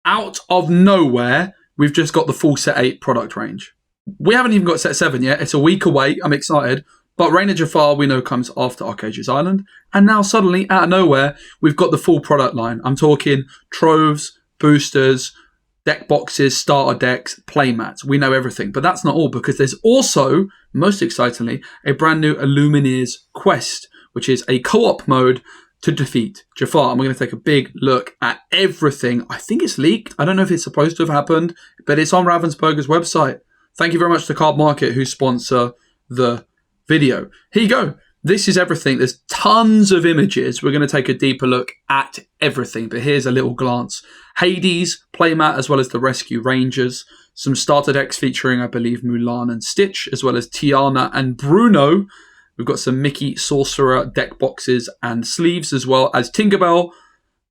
out of nowhere, we've just got the full set 8 product range. We haven't even got set 7 yet. It's a week away. I'm excited. But Reign of Jafar, we know, comes after Arcadia's Island. And now suddenly, out of nowhere, we've got the full product line. I'm talking troves, boosters, deck boxes, starter decks, playmats. We know everything. But that's not all, because there's also, most excitingly, a brand new Illumineers quest, which is a co-op mode to defeat Jafar. And we're going to take a big look at everything. I think it's leaked. I don't know if it's supposed to have happened, but it's on Ravensburger's website. Thank you very much to Card Market, who sponsor the video. Here you go. This is everything. There's tons of images. We're going to take a deeper look at everything, but here's a little glance. Hades, playmat, as well as the Rescue Rangers. Some starter decks featuring, I believe, Mulan and Stitch, as well as Tiana and Bruno. We've got some Mickey Sorcerer deck boxes and sleeves, as well as Tinkerbell,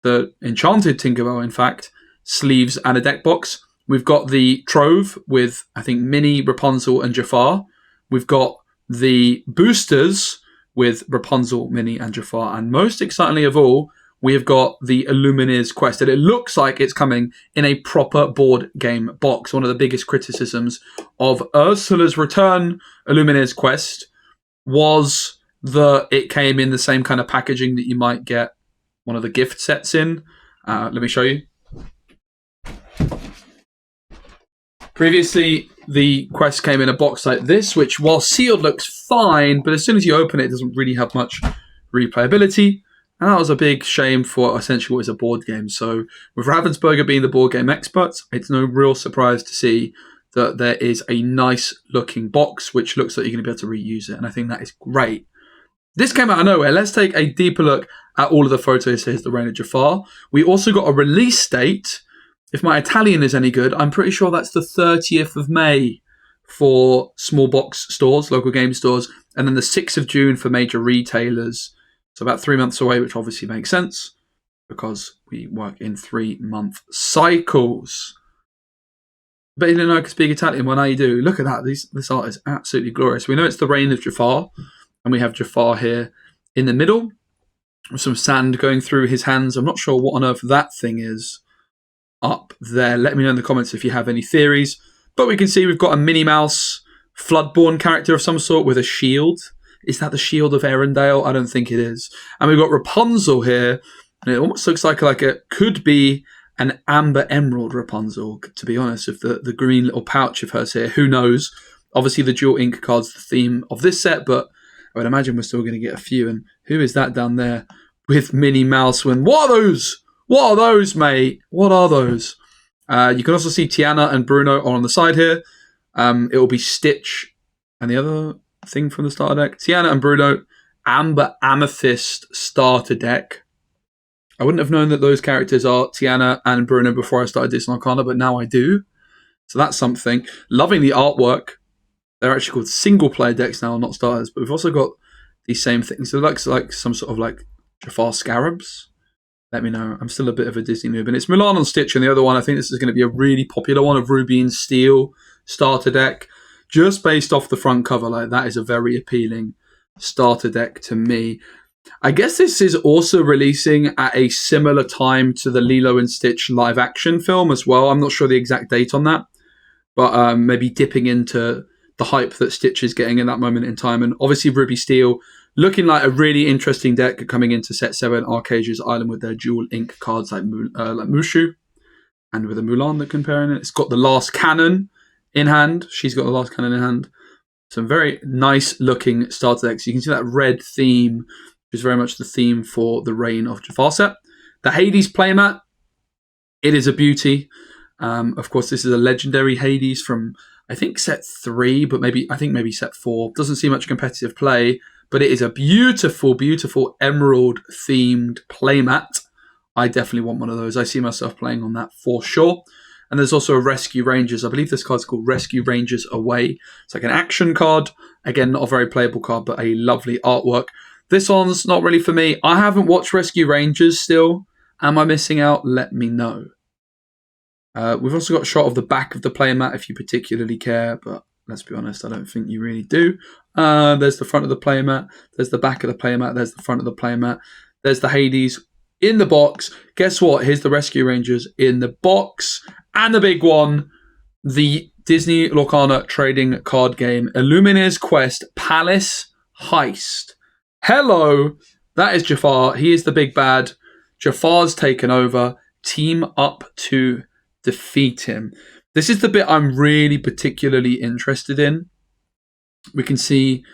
the enchanted Tinkerbell, in fact, sleeves and a deck box. We've got the Trove with, I think, Minnie, Rapunzel and Jafar. We've got the boosters with Rapunzel, Minnie and Jafar. And most excitingly of all, we have got the Illumineers quest. And it looks like it's coming in a proper board game box. One of the biggest criticisms of Ursula's Return Illumineers quest was that it came in the same kind of packaging that you might get one of the gift sets in. Let me show you. Previously, the quest came in a box like this, which, while sealed, looks fine, but as soon as you open it, it doesn't really have much replayability. And that was a big shame for essentially what is a board game. So with Ravensburger being the board game experts, it's no real surprise to see that there is a nice looking box, which looks like you're going to be able to reuse it. And I think that is great. This came out of nowhere. Let's take a deeper look at all of the photos. Here's the Reign of Jafar. We also got a release date. If my Italian is any good, I'm pretty sure that's the 30th of May for small box stores, local game stores, and then the 6th of June for major retailers. So about 3 months away, which obviously makes sense because we work in 3-month cycles. But you didn't know I could speak Italian. Well, now you do. Look at that. This art is absolutely glorious. We know it's the Reign of Jafar, and we have Jafar here in the middle with some sand going through his hands. I'm not sure what on earth that thing is up there. Let me know in the comments if you have any theories. But we can see we've got a Minnie Mouse Floodborn character of some sort with a shield. Is that the shield of Arendelle? I don't think it is. And we've got Rapunzel here, and it almost looks like it could be an amber emerald Rapunzel, to be honest, with the green little pouch of hers here. Who knows? Obviously, the dual ink card's the theme of this set, but I would imagine we're still going to get a few. And who is that down there with Minnie Mouse? And what are those? What are those, mate? What are those? You can also see Tiana and Bruno are on the side here. It will be Stitch and the other thing from the starter deck. Tiana and Bruno, Amber Amethyst starter deck. I wouldn't have known that those characters are Tiana and Bruno before I started this in Lorcana, but now I do. So that's something. Loving the artwork. They're actually called single player decks now, not starters. But we've also got these same things. So it looks like some sort of like Jafar scarabs. Let me know. I'm still a bit of a Disney noob. And it's Mulan and Stitch, and the other one, I think this is going to be a really popular one of Ruby and Steel starter deck. Just based off the front cover, like that is a very appealing starter deck to me. I guess this is also releasing at a similar time to the Lilo and Stitch live action film as well. I'm not sure the exact date on that, but maybe dipping into the hype that Stitch is getting in that moment in time. And obviously Ruby Steel looking like a really interesting deck coming into set 7, Arcadia's Island, with their dual ink cards like Mushu, and with a Mulan they're comparing it. It's got the Last Cannon in hand. She's got the Last Cannon in hand. Some very nice looking starter decks. You can see that red theme, which is very much the theme for the Reign of Jafar set. The Hades playmat, it is a beauty. Of course, this is a legendary Hades from, I think, set 3, but maybe set 4. Doesn't see much competitive play, but it is a beautiful, beautiful emerald-themed playmat. I definitely want one of those. I see myself playing on that for sure. And there's also a Rescue Rangers. I believe this card's called Rescue Rangers Away. It's like an action card. Again, not a very playable card, but a lovely artwork. This one's not really for me. I haven't watched Rescue Rangers still. Am I missing out? Let me know. We've also got a shot of the back of the playmat if you particularly care, but let's be honest, I don't think you really do. There's the front of the playmat. There's the back of the playmat. There's the front of the playmat. There's the Hades. in the box. Guess what? Here's the Rescue Rangers in the box. And the big one, the Disney Lorcana trading card game, Illumineers Quest Palace Heist. Hello, that is Jafar. He is the big bad. Jafar's taken over. Team up to defeat him. This is the bit I'm really particularly interested in. We can see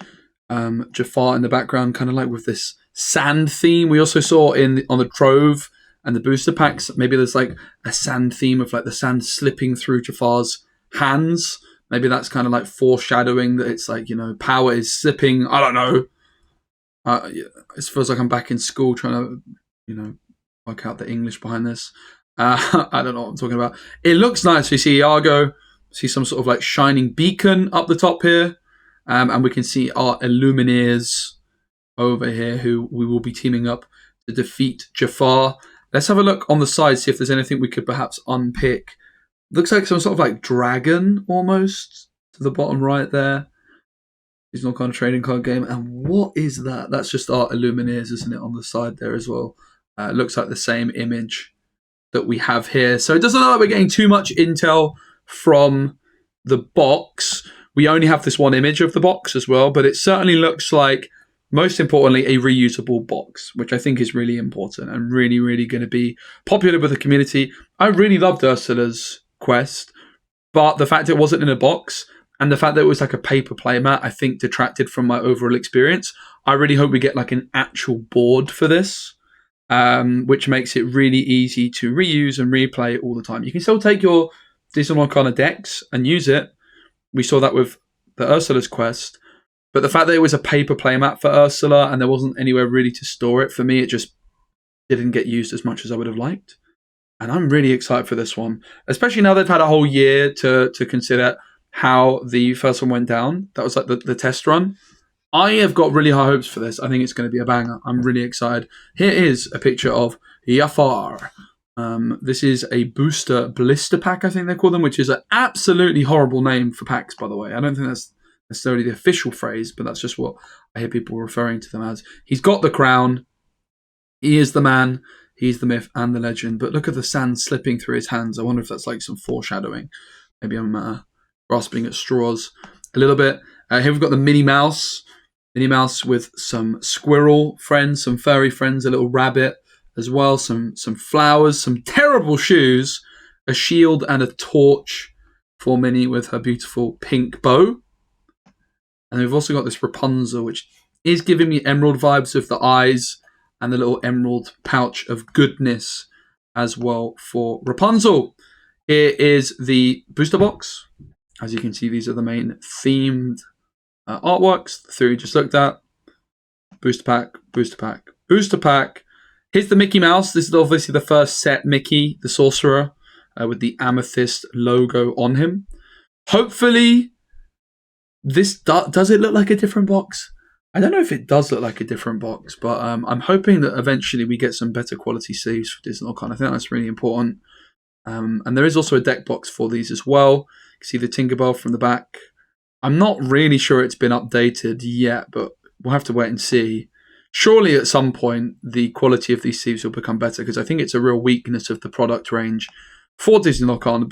Jafar in the background, kind of like with this sand theme. We also saw on the Trove and the booster packs, maybe there's like a sand theme of like the sand slipping through Jafar's hands. Maybe that's kind of like foreshadowing that it's like, power is slipping. I don't know. It feels like I'm back in school trying to, work out the English behind this. I don't know what I'm talking about. It looks nice. We see Iago, see some sort of like shining beacon up the top here. And we can see our illumineers over here who we will be teaming up to defeat Jafar. Let's have a look on the side, see if there's anything we could perhaps unpick. Looks like some sort of like dragon almost to the bottom right there. He's not got a trading card game. And what is that? That's just our illumineers, isn't it, on the side there as well? It looks like the same image that we have here. So it doesn't look like we're getting too much intel from the box. We only have this one image of the box as well, but it certainly looks like, most importantly, a reusable box, which I think is really important and really, really going to be popular with the community. I really loved Ursula's quest, but the fact it wasn't in a box and the fact that it was like a paper playmat, I think detracted from my overall experience. I really hope we get like an actual board for this, which makes it really easy to reuse and replay all the time. You can still take your Disney Lorcana decks and use it. We saw that with the Ursula's quest. But the fact that it was a paper playmat for Ursula and there wasn't anywhere really to store it, for me, it just didn't get used as much as I would have liked. And I'm really excited for this one, especially now they've had a whole year to consider how the first one went down. That was like the test run. I have got really high hopes for this. I think it's going to be a banger. I'm really excited. Here is a picture of Jafar. This is a booster blister pack, I think they call them, which is an absolutely horrible name for packs, by the way. I don't think that's necessarily the official phrase, but that's just what I hear people referring to them as. He's got the crown. He is the man. He's the myth and the legend. But look at the sand slipping through his hands. I wonder if that's like some foreshadowing. Maybe I'm grasping at straws a little bit. Here we've got the Minnie Mouse. Minnie Mouse with some squirrel friends, some furry friends, a little rabbit as well, some flowers, some terrible shoes, a shield and a torch for Minnie with her beautiful pink bow. And we've also got this Rapunzel, which is giving me emerald vibes with the eyes and the little emerald pouch of goodness as well for Rapunzel. Here is the booster box. As you can see, these are the main themed artworks. The theory just looked at. Booster pack, booster pack, booster pack. Here's the Mickey Mouse. This is obviously the first set Mickey, the sorcerer, with the amethyst logo on him. Hopefully, this does it look like a different box? I don't know if it does look like a different box, but I'm hoping that eventually we get some better quality sleeves for Disney Lorcana. I think that's really important. And there is also a deck box for these as well. You can see the Tinkerbell from the back. I'm not really sure it's been updated yet, but we'll have to wait and see. Surely at some point the quality of these sleeves will become better, because I think it's a real weakness of the product range for Disney Lorcana,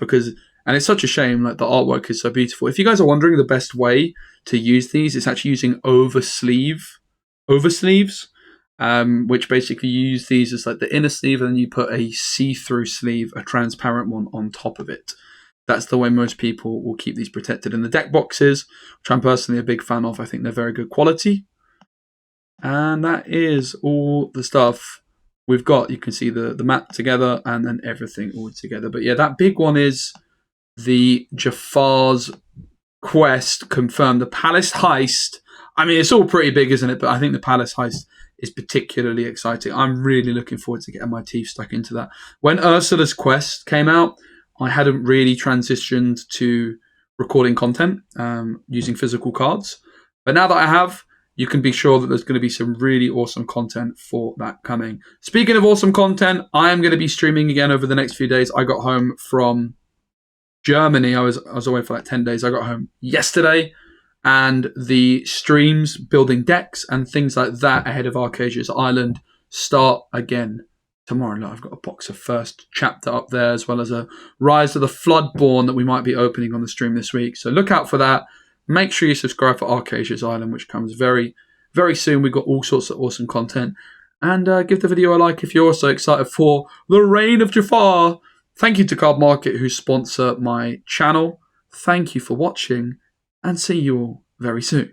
and it's such a shame, like the artwork is so beautiful. If you guys are wondering the best way to use these, it's actually using oversleeves, which basically you use these as like the inner sleeve and then you put a see-through sleeve, a transparent one on top of it. That's the way most people will keep these protected in the deck boxes, which I'm personally a big fan of. I think they're very good quality. And that is all the stuff we've got. You can see the map together and then everything all together. But yeah, that big one is the Jafar's quest confirmed. The Palace Heist. I mean, it's all pretty big, isn't it? But I think the Palace Heist is particularly exciting. I'm really looking forward to getting my teeth stuck into that. When Ursula's quest came out, I hadn't really transitioned to recording content using physical cards. But now that I have, you can be sure that there's going to be some really awesome content for that coming. Speaking of awesome content, I am going to be streaming again over the next few days. I got home from Germany. I was away for like 10 days. I got home yesterday, and the streams building decks and things like that ahead of Arcasia's Island start again tomorrow, look, I've got a box of first chapter up there, as well as a Rise of the Floodborn that we might be opening on the stream this week. So look out for that. Make sure you subscribe for Arcasia's Island, which comes very, very soon. We've got all sorts of awesome content. And give the video a like if you're also excited for the Reign of Jafar. Thank you to Card Market, who sponsor my channel. Thank you for watching, and see you all very soon.